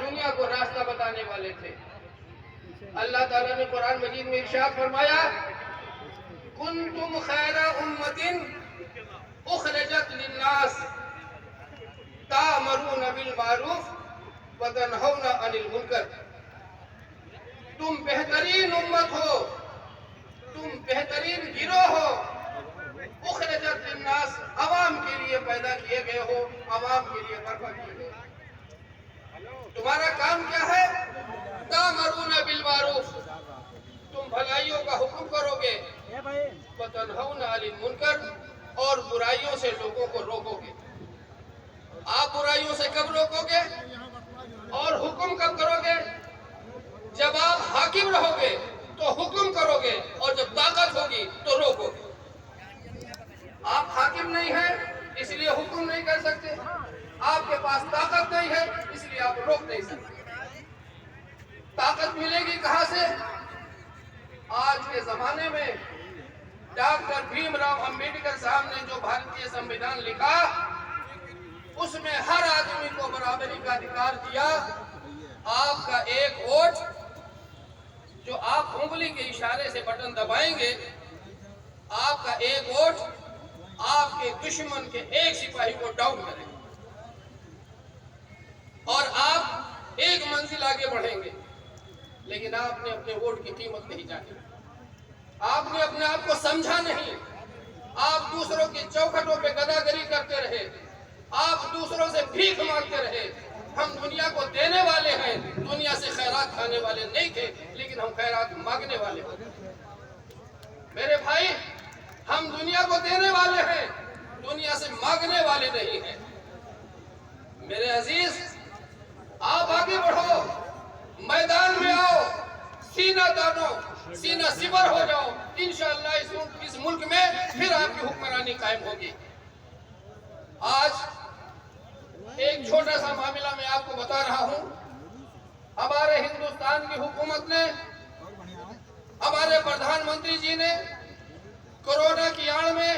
दुनिया को रास्ता बताने वाले थे। अल्लाह ताला ने कुरान मजीद में इरशाद फरमाया, कुंतुम खैरा उम्मतिन उखरजत लिन्नास तामरूना बिल मारूफ व तनहौना अनिल मुनकर। तुम बेहतरीन उम्मत हो, तुम बेहतरीन गिरोह हो, उखरजत लिन्नास, अवाम के लिए पैदा किए गए हो, अवाम के लिए बर्पा किए गए। तुम्हारा काम क्या है? तामरूना बिल मारूफ, तुम भलाइयों का हुक्म करोगे, व तनहौना अनिल मुनकर, और बुराइयों से लोगों को रोकोगे। आप बुराइयों से कब रोकोगे और हुक्म कब करोगे? जब आप हाकिम रहोगे तो हुक्म करोगे, और जब ताकत होगी तो रोकोगे। आप हाकिम नहीं हैं इसलिए हुक्म नहीं कर सकते, आपके पास ताकत नहीं है इसलिए आप रोक नहीं सकते। ताकत मिलेगी कहां से? आज के जमाने में डॉक्टर भीमराव अंबेडकर साहब ने जो भारतीय संविधान लिखा, उसमें हर आदमी को बराबरी का अधिकार दिया। आपका एक वोट, जो आप उंगली के इशारे से बटन दबाएंगे, आपका एक वोट आपके दुश्मन के एक सिपाही को डाउन करेगा और आप एक मंजिल आगे बढ़ेंगे। लेकिन आपने अपने वोट की कीमत नहीं जानी, आपने अपने आप को समझा नहीं, आप दूसरों की चौखटों पे गदागरी करते रहे, आप दूसरों से भीख मांगते रहे। हम दुनिया को देने वाले हैं, दुनिया से खैरात खाने वाले नहीं थे, लेकिन हम खैरात मांगने वाले हो। मेरे भाई, हम दुनिया को देने वाले हैं, दुनिया से मांगने वाले नहीं हैं। मेरे अजीज, आप आगे बढ़ो, मैदान में आओ, सीना तानो, सीना सिबर हो जाओ। इंशाअल्लाह इस मुल्क में फिर आपकी हुक्मरानी कायम होगी। आज एक छोटा सा मामला मैं आपको बता रहा हूं। हमारे हिंदुस्तान की हुकूमत ने, हमारे प्रधानमंत्री जी ने कोरोना की आड़ में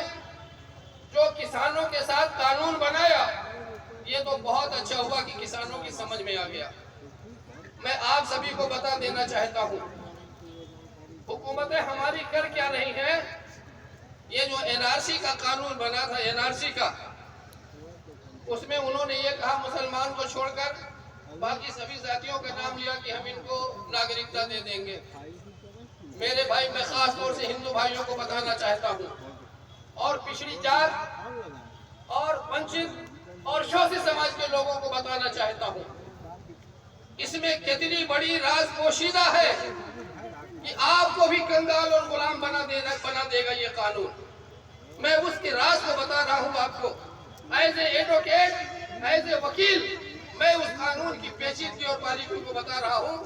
जो किसानों के साथ कानून बनाया, ये तो बहुत अच्छा हुआ कि किसानों की समझ में आ गया। मैं आप सभी को बता देना चाहता हूं, हुकूमतें हमारी कर क्या रही हैं। ये जो एनआरसी का कानून बना था, एनआरसी का, उसमें उन्होंने ये कहा मुसलमान को छोड़कर बाकी सभी जातियों का नाम लिया कि हम इनको नागरिकता दे देंगे। मेरे भाई, मैं खास तौर से हिंदू भाइयों को बताना चाहता हूँ, और पिछड़ी जात और वंचित और शोषित समाज के लोगों को बताना चाहता हूँ, इसमें कितनी बड़ी राज पोशीदा है कि आपको भी कंगाल और गुलाम बना देगा ये कानून। मैं उसके राज को बता रहा हूँ आपको। As a advocate, as a वकील, मैं उस कानून की पेचीदगी और बारीकियों को बता रहा हूँ।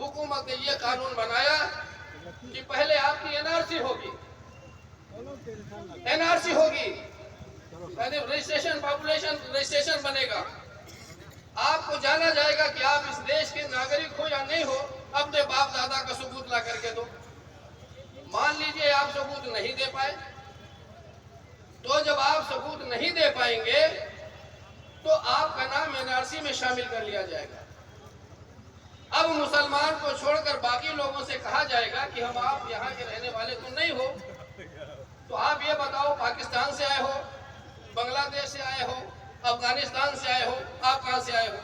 हुकूमत ने ये कानून बनाया कि पहले आपकी एनआरसी होगी, एनआरसी होगी, पहले रजिस्ट्रेशन, पॉपुलेशन रजिस्ट्रेशन बनेगा। आपको जाना जाएगा कि आप इस देश के नागरिक हो या नहीं हो, अपने बाप दादा का सबूत ला करके दो। मान लीजिए आप सबूत नहीं दे पाए, तो जब आप सबूत नहीं दे पाएंगे तो आपका नाम एनआरसी में शामिल कर लिया जाएगा। अब मुसलमान को छोड़कर बाकी लोगों से कहा जाएगा कि हम आप यहाँ के रहने वाले तो नहीं हो, तो आप ये बताओ, पाकिस्तान से आए हो, बांग्लादेश से आए हो, अफगानिस्तान से आए हो, आप कहाँ से आए हो?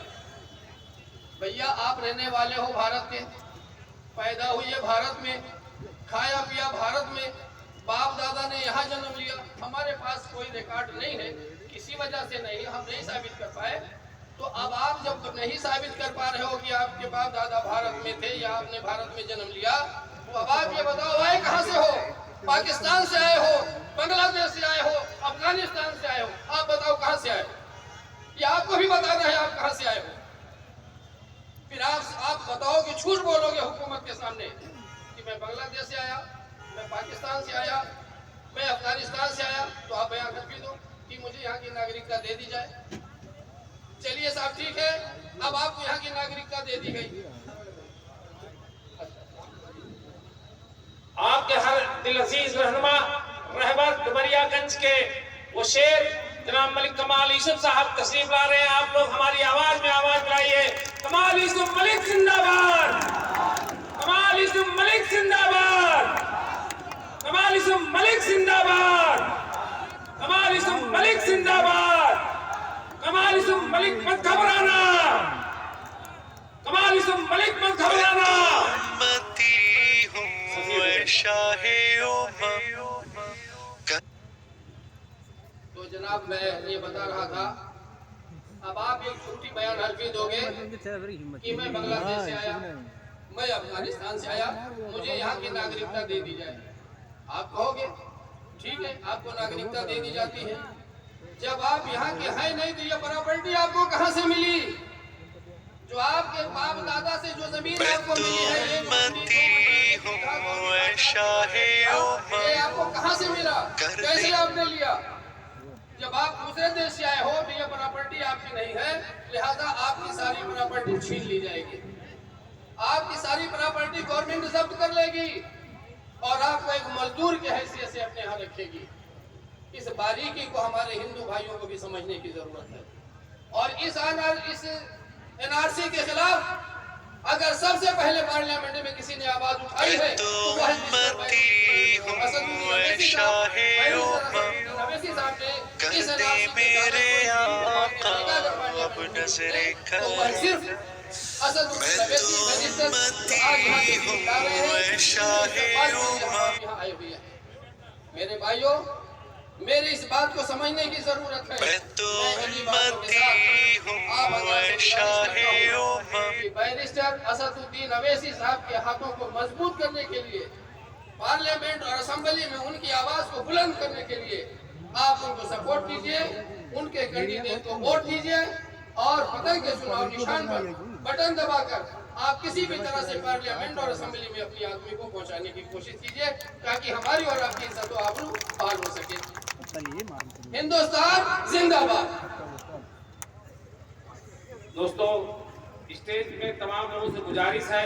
भैया, आप रहने वाले हो भारत के, पैदा हुई है भारत में, खाया पिया भारत में, बाप दादा ने यहाँ जन्म लिया। हमारे पास कोई रिकॉर्ड नहीं है, किसी वजह से नहीं, हम नहीं साबित कर पाए। तो अब आप जब नहीं साबित कर पा रहे हो कि आपके बाप दादा भारत में थे या आपने भारत में जन्म लिया, तो अब आप ये बताओ, आए कहाँ से हो? पाकिस्तान से आए हो, बांग्लादेश से आए हो, अफगानिस्तान से आए हो, आप बताओ कहाँ से आए हो? ये आपको भी बताना है आप कहाँ से आए हो। फिर आप बताओ कि झूठ बोलोगे हुकूमत के सामने कि मैं बांग्लादेश से आया, मैं पाकिस्तान से आया, मैं अफगानिस्तान से आया, तो आप बयान कर भी दो कि मुझे यहाँ की नागरिकता दे दी जाए। चलिए साहब, ठीक है, अब आपको यहाँ की नागरिकता दे दी गई। आपके हर दिल अजीज रहनुमा रहबर डुमरियागंज के वो शेर जनाब मलिक कमाल यूसुफ साहब तशरीफ ला रहे हैं। आप लोग हमारी आवाज में आवाज मिलाइए। कमाल यूसुफ मलिक जिंदाबाद, कमाल यूसुफ मलिक जिंदाबाद, कमाल यूसुफ मलिक मत घबराना, कमाल यूसुफ मलिक मत घबराना। तो जनाब मैं ये बता रहा था, अब आप एक झूठी बयान हल्फी दोगे कि मैं बांग्लादेश से आया, मैं अफगानिस्तान से आया, मुझे यहाँ की नागरिकता दे दी जाए। आप कहोगे ठीक है, आपको नागरिकता दे दी जाती है, जब आप यहाँ के हैं नहीं तो ये प्रॉपर्टी आपको कहाँ से मिली? जो आपके बाप दादा से जो जमीन आपको मिली है, ये आपको कहाँ से मिला, कैसे आपने लिया? जब आप दूसरे देश से आए हो तो ये प्रॉपर्टी आपकी नहीं है, लिहाजा आपकी सारी प्रॉपर्टी छीन ली जाएगी, आपकी सारी प्रॉपर्टी गवर्नमेंट जब्त कर लेगी और आपको एक मजदूर की हैसियत से अपने यहाँ रखेगी। इस बारीकी को हमारे हिंदू भाइयों को भी समझने की जरूरत है। और इस एनआरसी के खिलाफ अगर सबसे पहले पार्लियामेंट में किसी ने आवाज उठाई है तो वह अवैसी साहब ने इस एनआरसी सिर्फ असदुद्दीन अवैसी आए हुए हैं। मेरे भाइयों, मेरी इस बात को समझने की जरूरत है। बैरिस्टर असदुद्दीन अवैसी साहब के हाथों को मजबूत करने के लिए, पार्लियामेंट और असेंबली में उनकी आवाज को बुलंद करने के लिए आप उनको सपोर्ट कीजिए, उनके कैंडिडेट को वोट दीजिए और पतंग के चुनाव निशान पर बटन दबाकर आप किसी भी तरह से पार्लियामेंट और असेंबली में अपनी आदमी को पहुंचाने की कोशिश कीजिए ताकि हमारी और आपकी इज्जत व आबरू बहाल हो सके। हिंदुस्तान जिंदाबाद। दोस्तों, स्टेज में तमाम लोगों से गुजारिश है